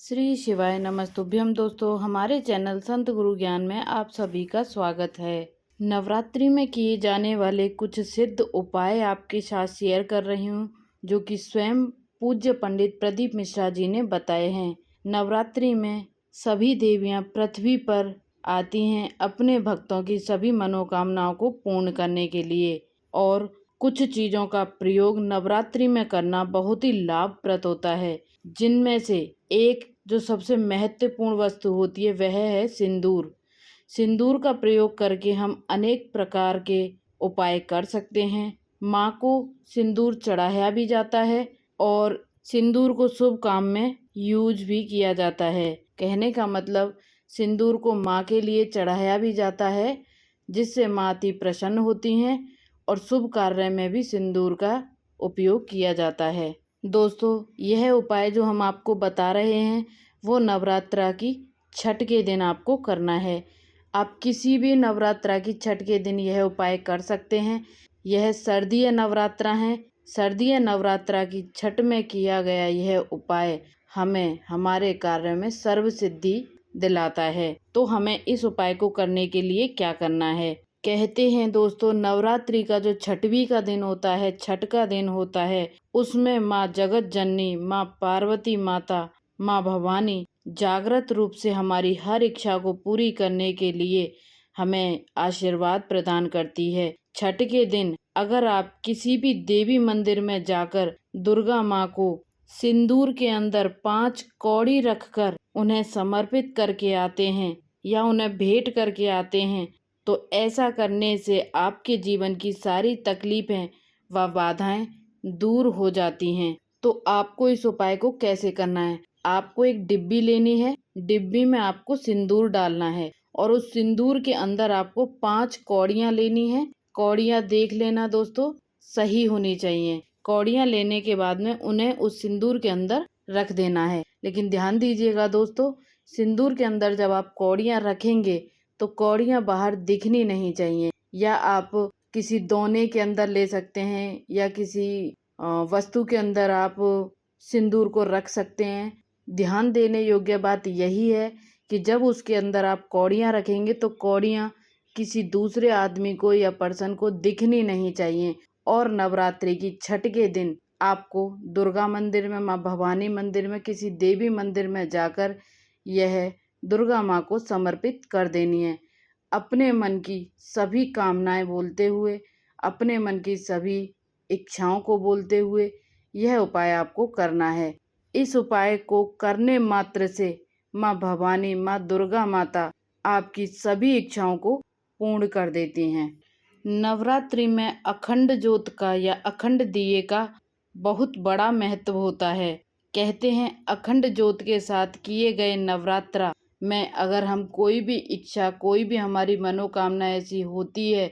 श्री शिवाय नमस्तुभ्यम। दोस्तों, हमारे चैनल संत गुरु ज्ञान में आप सभी का स्वागत है। नवरात्रि में किए जाने वाले कुछ सिद्ध उपाय आपके साथ शेयर कर रही हूँ, जो कि स्वयं पूज्य पंडित प्रदीप मिश्रा जी ने बताए हैं। नवरात्रि में सभी देवियाँ पृथ्वी पर आती हैं अपने भक्तों की सभी मनोकामनाओं को पूर्ण करने के लिए, और कुछ चीज़ों का प्रयोग नवरात्रि में करना बहुत ही लाभप्रद होता है, जिनमें से एक जो सबसे महत्वपूर्ण वस्तु होती है वह है सिंदूर। सिंदूर का प्रयोग करके हम अनेक प्रकार के उपाय कर सकते हैं। माँ को सिंदूर चढ़ाया भी जाता है और सिंदूर को शुभ काम में यूज भी किया जाता है। कहने का मतलब, सिंदूर को माँ के लिए चढ़ाया भी जाता है, जिससे माँ अति प्रसन्न होती हैं, और शुभ कार्य में भी सिंदूर का उपयोग किया जाता है। दोस्तों, यह उपाय जो हम आपको बता रहे हैं वो नवरात्रा की छठ के दिन आपको करना है। आप किसी भी नवरात्रा की छठ के दिन यह उपाय कर सकते हैं। यह सर्दीय नवरात्रा है। सर्दीय नवरात्रा की छठ में किया गया यह उपाय हमें हमारे कार्य में सर्व सिद्धि दिलाता है। तो हमें इस उपाय को करने के लिए क्या करना है? कहते हैं दोस्तों, नवरात्रि का जो छठवीं का दिन होता है, छठ का दिन होता है, उसमें माँ जगत जननी, माँ पार्वती माता, माँ भवानी जागृत रूप से हमारी हर इच्छा को पूरी करने के लिए हमें आशीर्वाद प्रदान करती है। छठ के दिन अगर आप किसी भी देवी मंदिर में जाकर दुर्गा माँ को सिंदूर के अंदर 5 कौड़ी रखकर उन्हें समर्पित करके आते हैं या उन्हें भेंट करके आते हैं, तो ऐसा करने से आपके जीवन की सारी तकलीफें व बाधाएं दूर हो जाती हैं। तो आपको इस उपाय को कैसे करना है? आपको एक डिब्बी लेनी है। डिब्बी में आपको सिंदूर डालना है और उस सिंदूर के अंदर आपको 5 कौड़ियाँ लेनी है। कौड़ियाँ देख लेना दोस्तों, सही होनी चाहिए। कौड़ियाँ लेने के बाद में उन्हें उस सिंदूर के अंदर रख देना है। लेकिन ध्यान दीजिएगा दोस्तों, सिंदूर के अंदर जब आप कौड़ियाँ रखेंगे तो कौड़ियाँ बाहर दिखनी नहीं चाहिए। या आप किसी दोने के अंदर ले सकते हैं या किसी वस्तु के अंदर आप सिंदूर को रख सकते हैं। ध्यान देने योग्य बात यही है कि जब उसके अंदर आप कौड़ियाँ रखेंगे तो कौड़ियाँ किसी दूसरे आदमी को या पर्सन को दिखनी नहीं चाहिए। और नवरात्रि की छठ के दिन आपको दुर्गा मंदिर में, माँ भवानी मंदिर में, किसी देवी मंदिर में जाकर यह दुर्गा माँ को समर्पित कर देनी है। अपने मन की सभी कामनाएं बोलते हुए, अपने मन की सभी इच्छाओं को बोलते हुए यह उपाय आपको करना है। इस उपाय को करने मात्र से माँ भवानी, माँ दुर्गा माता आपकी सभी इच्छाओं को पूर्ण कर देती हैं। नवरात्रि में अखंड ज्योत का या अखंड दिए का बहुत बड़ा महत्व होता है। कहते हैं अखंड ज्योत के साथ किए गए नवरात्रा में अगर हम कोई भी इच्छा, कोई भी हमारी मनोकामना ऐसी होती है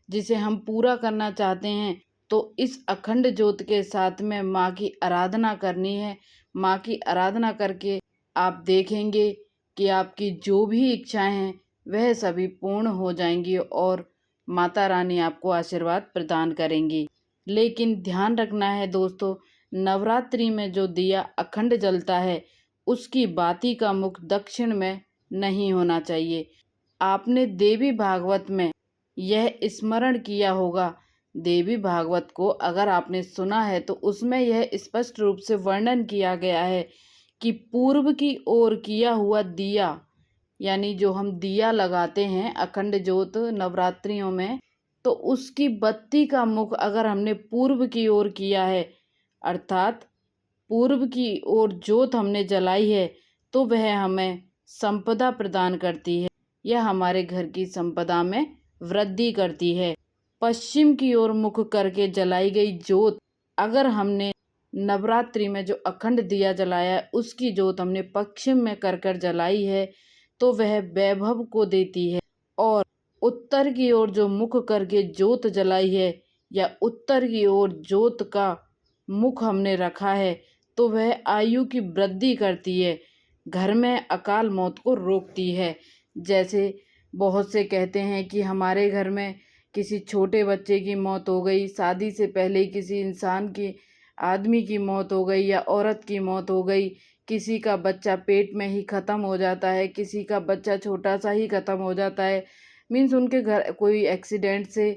जिसे हम पूरा करना चाहते हैं, तो इस अखंड ज्योत के साथ में माँ की आराधना करनी है। माँ की आराधना करके आप देखेंगे कि आपकी जो भी इच्छाएं हैं वह सभी पूर्ण हो जाएंगी और माता रानी आपको आशीर्वाद प्रदान करेंगी। लेकिन ध्यान रखना है दोस्तों, नवरात्रि में जो दिया अखंड जलता है उसकी बाती का मुख दक्षिण में नहीं होना चाहिए। आपने देवी भागवत में यह स्मरण किया होगा। देवी भागवत को अगर आपने सुना है तो उसमें यह स्पष्ट रूप से वर्णन किया गया है कि पूर्व की ओर किया हुआ दिया, यानी जो हम दिया लगाते हैं अखंड ज्योत नवरात्रियों में, तो उसकी बत्ती का मुख अगर हमने पूर्व की ओर किया है, अर्थात पूर्व की ओर ज्योत हमने जलाई है, तो वह हमें संपदा प्रदान करती है। यह हमारे घर की संपदा में वृद्धि करती है। पश्चिम की ओर मुख करके जलाई गई ज्योत अगर हमने नवरात्रि में जो अखंड दिया जलाया है उसकी ज्योत हमने पश्चिम में कर जलाई है, तो वह वैभव को देती है। और उत्तर की ओर जो मुख करके ज्योत जलाई है या उत्तर की ओर ज्योत का मुख हमने रखा है, तो वह आयु की वृद्धि करती है, घर में अकाल मौत को रोकती है। जैसे बहुत से कहते हैं कि हमारे घर में किसी छोटे बच्चे की मौत हो गई, शादी से पहले किसी इंसान की, आदमी की मौत हो गई या औरत की मौत हो गई, किसी का बच्चा पेट में ही ख़त्म हो जाता है, किसी का बच्चा छोटा सा ही ख़त्म हो जाता है, मीन्स उनके घर कोई एक्सीडेंट से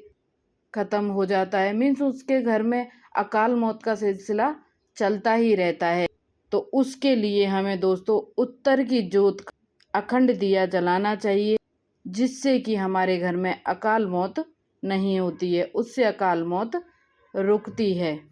ख़त्म हो जाता है, मीन्स उसके घर में अकाल मौत का सिलसिला चलता ही रहता है। तो उसके लिए हमें दोस्तों उत्तर की जोत अखंड दिया जलाना चाहिए, जिससे कि हमारे घर में अकाल मौत नहीं होती है, उससे अकाल मौत रुकती है।